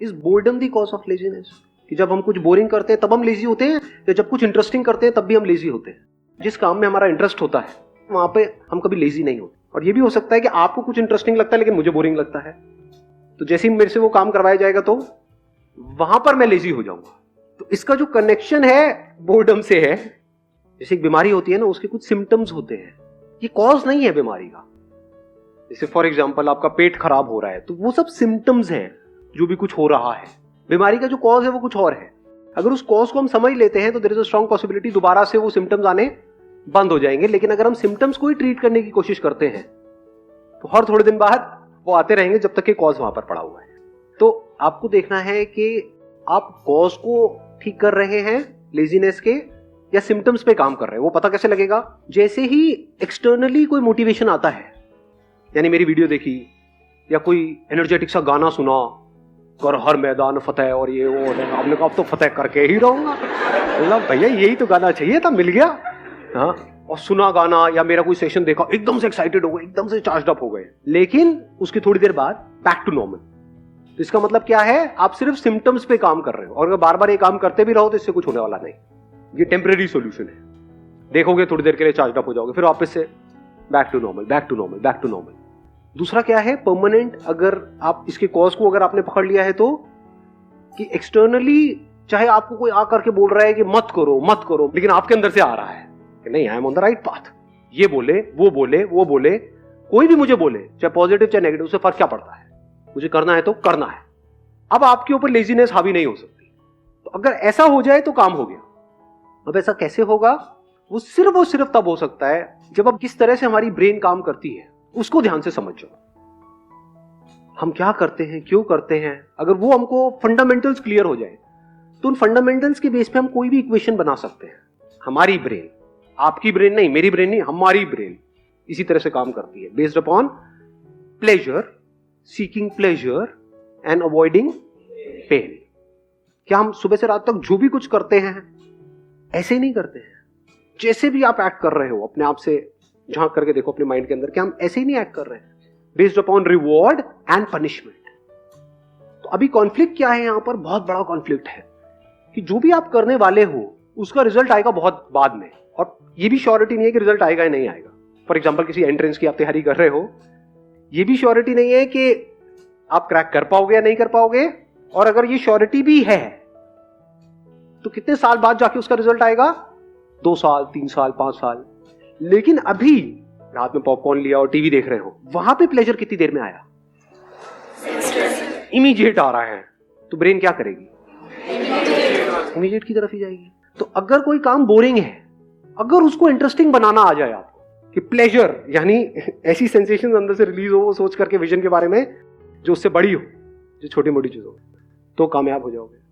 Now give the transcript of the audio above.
Is boredom the cause of laziness? कि जब हम कुछ बोरिंग करते हैं तब हम लेजी होते हैं, या जब कुछ इंटरेस्टिंग करते हैं तब भी हम लेजी होते हैं? जिस काम में हमारा इंटरेस्ट होता है वहां पे हम कभी लेजी नहीं होते। और ये भी हो सकता है कि आपको कुछ इंटरेस्टिंग लगता है लेकिन मुझे बोरिंग लगता है, तो जैसे ही मेरे से वो काम करवाया जाएगा तो वहां पर मैं लेजी हो जाऊंगा। तो इसका जो कनेक्शन है बोर्डम से है। जैसे एक बीमारी होती है ना, उसके कुछ सिम्टम्स होते हैं, ये कॉज नहीं है बीमारी का। जैसे फॉर एग्जांपल आपका पेट खराब हो रहा है, तो वो सब सिम्टम्स हैं जो भी कुछ हो रहा है। बीमारी का जो कॉज है वो कुछ और है। अगर उस कॉज को हम समझ लेते हैं तो there is a strong possibility दोबारा से वो सिम्टम्स आने बंद हो जाएंगे। लेकिन अगर हम सिम्टम्स को ही ट्रीट करने की कोशिश करते हैं तो हर थोड़े दिन बाद वो आते रहेंगे जब तक कि कॉज वहां पर पड़ा हुआ है। तो आपको देखना है कि आप कॉज को ठीक कर रहे हैं लेजीनेस के, या सिम्टम्स पे काम कर रहे हैं। वो पता कैसे लगेगा? जैसे ही एक्सटर्नली कोई मोटिवेशन आता है, यानी मेरी वीडियो देखी या कोई एनर्जेटिक सा गाना सुना, कर हर मैदान फतेह और ये वो, आपने कहा अब तो फतेह करके ही रहूंगा। मतलब भैया यही तो गाना चाहिए था, मिल गया। हाँ, और सुना गाना या मेरा कोई सेशन देखा, एकदम से एक्साइटेड हो गए, एकदम से चार्ज अप हो गए, लेकिन उसकी थोड़ी देर बाद बैक टू नॉर्मल। तो इसका मतलब क्या है? आप सिर्फ सिम्टम्स पे काम कर रहे हो, और अगर बार बार ये काम करते भी रहो तो इससे कुछ होने वाला नहीं। ये टेम्परेरी सॉल्यूशन है। देखोगे थोड़ी देर के लिए चार्ज अप हो जाओगे, फिर वापस से back to normal, back to normal, back to normal. दूसरा क्या है? परमानेंट। अगर आप इसके कॉज को अगर आपने पकड़ लिया है तो, कि एक्सटर्नली चाहे आपको कोई आकर के बोल रहा है कि मत करो मत करो, लेकिन आपके अंदर से आ रहा है कि नहीं, I am on the right path. ये बोले वो बोले वो बोले, कोई भी मुझे बोले, चाहे पॉजिटिव चाहे नेगेटिव, उससे फर्क क्या पड़ता है? मुझे करना है तो करना है। अब आपके ऊपर लेजीनेस हावी नहीं हो सकती। तो अगर ऐसा हो जाए तो काम हो गया। अब ऐसा कैसे होगा? वो सिर्फ तब हो सकता है जब अब किस तरह से हमारी ब्रेन काम करती है उसको ध्यान से समझो। हम क्या करते हैं, क्यों करते हैं, अगर वो हमको फंडामेंटल्स क्लियर हो जाए तो उन फंडामेंटल्स के बेस पे हम कोई भी इक्वेशन बना सकते हैं। हमारी ब्रेन, आपकी ब्रेन नहीं, मेरी ब्रेन नहीं, हमारी ब्रेन इसी तरह से काम करती है, based upon pleasure, seeking pleasure and avoiding pain. क्या हम सुबह से रात तक जो भी कुछ करते हैं ऐसे ही नहीं करते हैं? जैसे भी आप एक्ट कर रहे हो, अपने आप से झांक करके देखो अपने माइंड के अंदर, क्या हम ऐसे ही नहीं एक्ट कर रहे हैं? Based upon reward and punishment. तो अभी कॉन्फ्लिक्ट क्या है यहां पर? बहुत बड़ा कॉन्फ्लिक्ट है कि जो भी आप करने वाले हो उसका रिजल्ट आएगा बहुत बाद में, और ये भी श्योरिटी नहीं है कि रिजल्ट आएगा या नहीं आएगा। फॉर एग्जाम्पल किसी एंट्रेंस की आप तैयारी कर रहे हो, ये भी श्योरिटी नहीं है कि आप क्रैक कर पाओगे या नहीं कर पाओगे, और अगर ये श्योरिटी भी है तो कितने साल बाद जाके उसका रिजल्ट आएगा? 2 साल, 3 साल, 5 साल। लेकिन अभी रात में पॉपकॉर्न लिया और टीवी देख रहे हो, वहां पे प्लेजर कितनी देर में आया? इमीडिएट आ रहा है। तो ब्रेन क्या करेगी? इमीडिएट की तरफ ही जाएगी। तो अगर कोई काम बोरिंग है, अगर उसको इंटरेस्टिंग बनाना आ जाए आपको, कि प्लेजर यानी ऐसी सेंसेशन अंदर से रिलीज हो वो सोच करके विजन के बारे में जो उससे बड़ी हो, जो छोटी मोटी चीज हो, तो कामयाब हो जाओगे।